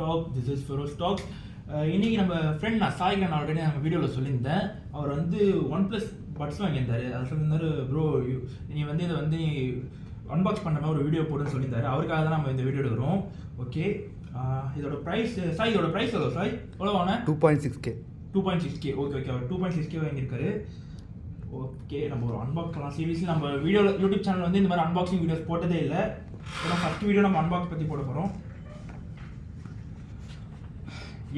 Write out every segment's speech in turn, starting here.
Talk. This is FirstUnboxing. இன்னைக்கு நம்ம friend நான் சாய் நான் ஆல்ரெடி நம்ம வீடியோவில் சொல்லியிருந்தேன். அவர் வந்து OnePlus பட்ஸ் வாங்கியிருந்தாரு. அதை சொல்லியிருந்தாரு, ப்ரோ நீ வந்து இதை வந்து அன்பாக்ஸ் பண்ணுற மாதிரி ஒரு வீடியோ போடுன்னு சொல்லியிருந்தாரு. அவருக்காக தான் நம்ம இந்த வீடியோ எடுக்கிறோம். ஓகே, இதோட ப்ரைஸ் சாய், இதோட ப்ரைஸ் எவ்வளோ சாய்? எவ்வளோ வாங்க? 2.6K. 2.6K. ஓகே ஓகே, அவர் 2.6K வாங்கியிருக்காரு. ஓகே, நம்ம ஒரு அன்பாக்ஸ் பண்ணலாம். சீரியஸ்லி நம்ம வீடியோவில் யூடியூப் சேனல் வந்து இந்த மாதிரி அன்பாக்சிங் வீடியோஸ் போட்டதே இல்லை. இப்போ ஃபஸ்ட் வீடியோ நம்ம அன்பாக்ஸ் பற்றி போட போகிறோம்.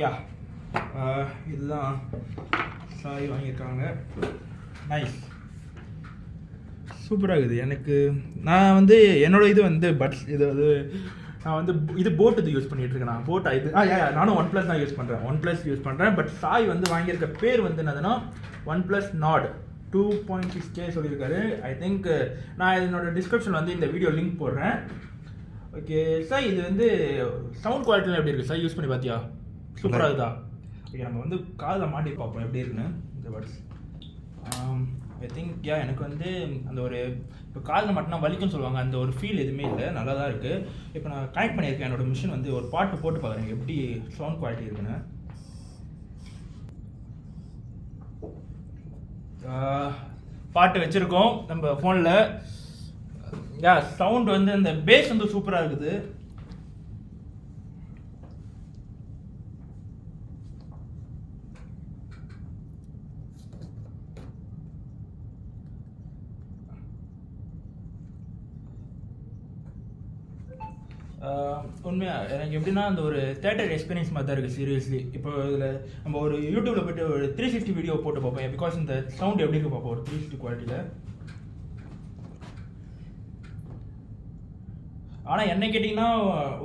யா, இதுதான் சாய் வாங்கியிருக்காங்க. நைஸ், சூப்பராக இருக்குது. எனக்கு நான் வந்து என்னோட இது வந்து பட்ஸ் இது வந்து நான் வந்து இது போட் இது யூஸ் பண்ணிட்டு இருக்கேன். நான் போட் இது நானும் OnePlus தான் யூஸ் பண்ணுறேன். OnePlus யூஸ் பண்ணுறேன். பட் சாய் வந்து வாங்கியிருக்க பேர் வந்து என்னதுன்னா OnePlus Nord 2.6K சொல்லியிருக்காரு. ஐ திங்க் நான் என்னோட டிஸ்கிரிப்ஷன் வந்து இந்த வீடியோ லிங்க் போடுறேன். ஓகே சார், இது வந்து சவுண்ட் குவாலிட்டிலாம் எப்படி இருக்குது சார்? யூஸ் பண்ணி பார்த்தியா? சூப்பராக இருக்குதா? ஓகே, நம்ம வந்து காதில் மாட்டி பார்ப்போம் எப்படி இருக்குன்னு இந்த பட்ஸ். ஐ திங்க் எனக்கு வந்து அந்த ஒரு இப்போ காதில் மாட்டினா வலிக்குன்னு சொல்லுவாங்க, அந்த ஒரு ஃபீல் எதுவுமே இல்லை, நல்லா தான் இருக்குது. இப்போ நான் கனெக்ட் பண்ணியிருக்கேன் என்னோடய மிஷின் வந்து ஒரு பாட்டு போட்டு பார்க்குறேன் எப்படி சவுண்ட் குவாலிட்டி இருக்குன்னு. பாட்டு வச்சுருக்கோம் நம்ம ஃபோனில். சவுண்ட் வந்து அந்த பேஸ் வந்து சூப்பராக இருக்குது. உண்மையாக எனக்கு எப்படின்னா அந்த ஒரு தேட்டர் எக்ஸ்பீரியன்ஸ் மாதிரி தான் இருக்குது சீரியஸ்லி. இப்போ இதில் நம்ம ஒரு யூடியூப்பில் போய்ட்டு ஒரு 360 வீடியோ போட்டு பார்ப்போம், பிகாஸ் இந்த சவுண்ட் எப்படி இருக்கு பார்ப்போம் ஒரு 360 குவாலிட்டியில். ஆனால் என்ன கேட்டிங்கன்னா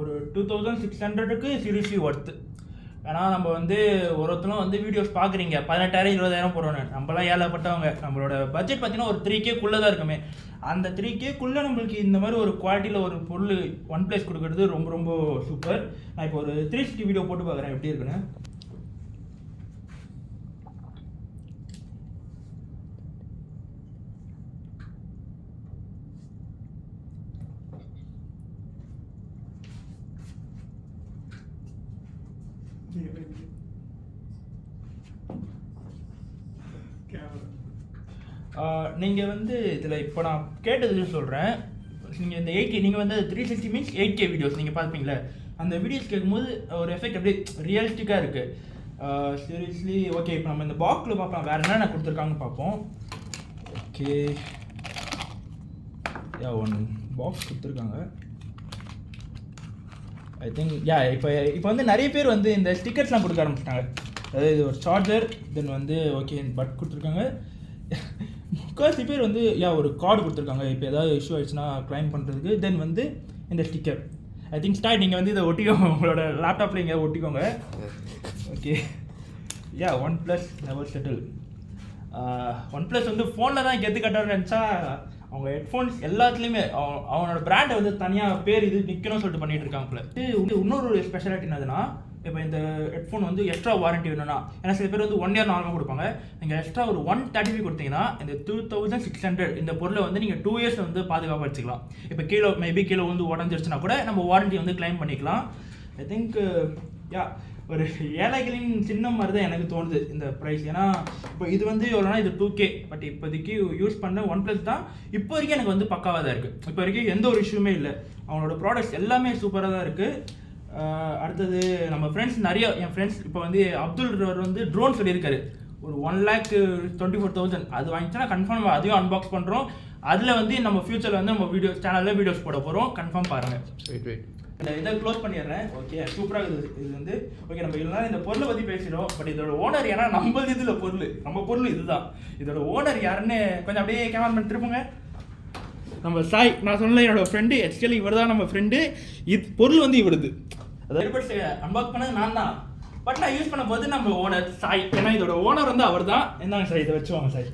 ஒரு 2600க்கு சீரியஸ்லி ஒர்த்து. ஏன்னா நம்ம வந்து ஒருத்தரும் வந்து வீடியோஸ் பார்க்குறீங்க 18,000 20,000 போடுறோன்னு, நம்மளாம் ஏழப்பட்டவங்க. நம்மளோட பட்ஜெட் பார்த்தீங்கன்னா ஒரு 3Kக்குள்ளே தான் இருக்குமே. அந்த 3Kக்குள்ளே நம்மளுக்கு இந்த மாதிரி ஒரு குவாலிட்டியில் ஒரு பொருள் OnePlus கொடுக்குறது ரொம்ப ரொம்ப சூப்பர். நான் இப்போ ஒரு 360 வீடியோ போட்டு பார்க்குறேன் எப்படி இருக்குன்னு. நீங்கள் வந்து இதில் இப்போ நான் கேட்டது சொல்கிறேன். நீங்கள் இந்த 8K நீங்கள் வந்து 360 மீன்ஸ் 8K வீடியோஸ் நீங்கள் பார்ப்பீங்களே, அந்த வீடியோஸ் கேட்கும்போது ஒரு எஃபெக்ட் அப்படியே ரியலிஸ்டிக்காக இருக்குது சீரியஸ்லி. ஓகே, இப்போ நம்ம இந்த பாக்ஸில் பார்ப்போம் வேறு என்னென்ன கொடுத்துருக்காங்கன்னு பார்ப்போம். ஓகே, ஒன் பாக்ஸ் கொடுத்துருக்காங்க. ஐ திங்க் இப்போ வந்து நிறைய பேர் வந்து இந்த ஸ்டிக்கர்ஸ்லாம் கொடுக்க ஆரம்பிச்சிட்டாங்க. அதாவது இது ஒரு சார்ஜர், தென் வந்து ஓகே பட் கொடுத்துருக்காங்க. முக்கால்வாசி பேர் வந்து ஒரு கார்டு கொடுத்துருக்காங்க இப்போ ஏதாவது இஷ்யூ ஆயிடுச்சுன்னா கிளைம் பண்ணுறதுக்கு. தென் வந்து இந்த ஸ்டிக்கர் ஐ திங்க் ஸ்டார்ட் நீங்கள் வந்து இதை ஒட்டிக்கோங்க, உங்களோட லேப்டாப்பில் இங்கே ஒட்டிக்கோங்க. Okay, OnePlus never settle. OnePlus வந்து ஃபோனில் தான் கெத்து கட்டாருன்னு நினச்சா அவங்க ஹெட்ஃபோன்ஸ் எல்லாத்துலேயுமே அவனோட பிராண்டை வந்து தனியாக பேர் இது நிற்கணும்னு சொல்லிட்டு பண்ணிட்டு இருக்காங்களே. இது இன்னொரு ஸ்பெஷாலிட்டி என்னதுன்னா, இப்போ இந்த ஹெட்ஃபோன் வந்து எக்ஸ்ட்ரா வாரண்ட்டி வேணும்னா, ஏன்னா சில பேர் வந்து 1 year நார்மலாக கொடுப்பாங்க, நீங்கள் எக்ஸ்ட்ரா ஒரு 135 கொடுத்தீங்கன்னா இந்த 2600 இந்த பொருளை வந்து நீங்கள் 2 years வந்து பாதுகாப்பாக வச்சுக்கலாம். இப்போ மேபி கீழே வந்து உடஞ்சிருச்சுன்னா கூட நம்ம வாரண்ட்டி வந்து கிளைம் பண்ணிக்கலாம். ஐ திங்க் ஒரு ஏழைகளின் சின்னம் மாதிரி தான் எனக்கு தோணுது இந்த ப்ரைஸ். ஏன்னா இப்போ இது வந்து எவ்வளோனா இது 2K, பட் இப்போதைக்கு யூஸ் பண்ண OnePlus தான் இப்போ வரைக்கும் எனக்கு வந்து பக்காவாக தான் இருக்குது. இப்போ வரைக்கும் எந்த ஒரு இஷ்யூமே இல்லை. அவங்களோட ப்ராடக்ட்ஸ் எல்லாமே சூப்பராக தான் இருக்குது. அடுத்தது நம்ம ஃப்ரெண்ட்ஸ் நிறைய, என் ஃப்ரெண்ட்ஸ் இப்போ வந்து அப்துல் வந்து ட்ரோன் சொல்லியிருக்காரு ஒரு 1,24,000 அது வாங்கிச்சுன்னா கன்ஃபார்ம் அதையும் அன்பாக்ஸ் பண்ணுறோம். அதில் வந்து நம்ம ஃபியூச்சரில் வந்து நம்ம சேனலில் வீடியோஸ் போட போகிறோம், கன்ஃபார்ம் பாருங்கள். இதை க்ளோஸ் பண்ணிடுறேன். ஓகே, சூப்பராக இருக்குது இது வந்து. ஓகே, நம்ம எல்லாரும் இந்த பொருளை பற்றி பேசிடும், பட் இதோட ஓனர் ஏன்னா நம்ம இதில் நம்ம பொருள் இதுதான். இதோட ஓனர் யாருன்னு கொஞ்சம் அப்படியே கேமராமேன் திருப்புங்க. நம்ம சாய், நான் சொன்னல என்னோட ஃப்ரெண்டு, ஆக்சுவலி இவர் தான் நம்ம ஃப்ரெண்டு. இது பொருள் வந்து இவருது. அதாவது அன்பாக்ஸ் பண்ணது நான் தான், பட் நான் யூஸ் பண்ண போது நம்ம ஓனர் சாய், ஏன்னா இதோட ஓனர் வந்து அவர் தான். என்னங்க சார், இதை வச்சுவாங்க சார்.